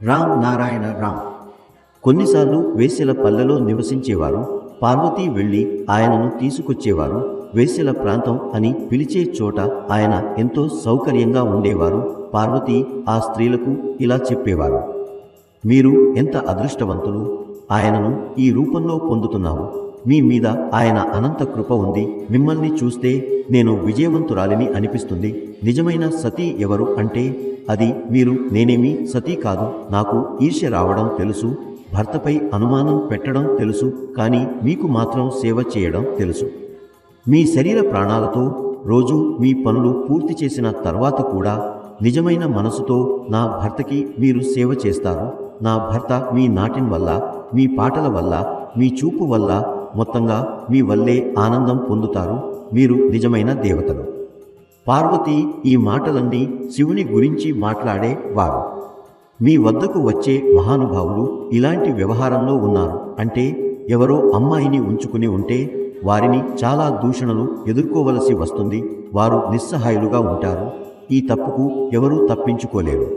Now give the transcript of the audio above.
రామ్ నారాయణ రామ్. కొన్నిసార్లు వేశ్యల పల్లెలో నివసించేవారు. పార్వతీ వెళ్ళి ఆయనను తీసుకొచ్చేవారు. వేశ్యల ప్రాంతం అని పిలిచే చోట ఆయన ఎంతో సౌకర్యంగా ఉండేవారు. పార్వతి ఆ స్త్రీలకు ఇలా చెప్పేవారు: మీరు ఎంత అదృష్టవంతులు, ఆయనను ఈ రూపంలో పొందుతున్నావు. మీ మీద ఆయన అనంత కృప ఉంది. మిమ్మల్ని చూస్తే నేను విజయవంతురాలిని అనిపిస్తుంది. నిజమైన సతీ ఎవరు అంటే అది మీరు. నేనేమీ సతీ కాదు. నాకు ఈర్ష్య రావడం తెలుసు, భర్తపై అనుమానం పెట్టడం తెలుసు, కానీ మీకు మాత్రం సేవ చేయడం తెలుసు. మీ శరీర ప్రాణాలతో రోజు మీ పనులు పూర్తి చేసిన తర్వాత కూడా నిజమైన మనసుతో నా భర్తకి మీరు సేవ చేస్తారు. నా భర్త మీ నాట్యం వల్ల, మీ పాటల వల్ల, మీ చూపు వల్ల, మొత్తంగా మీ వల్లే ఆనందం పొందుతారు. మీరు నిజమైన దేవతలు. పార్వతి ఈ మాటలన్నీ శివుని గురించి మాట్లాడేవారు. మీ వద్దకు వచ్చే మహానుభావులు ఇలాంటి వ్యవహారంలో ఉన్నారు అంటే ఎవరో అమ్మాయిని ఉంచుకుని ఉంటే వారిని చాలా దూషణలు ఎదుర్కోవలసి వస్తుంది. వారు నిస్సహాయులుగా ఉంటారు. ఈ తప్పుకు ఎవరూ తప్పించుకోలేరు.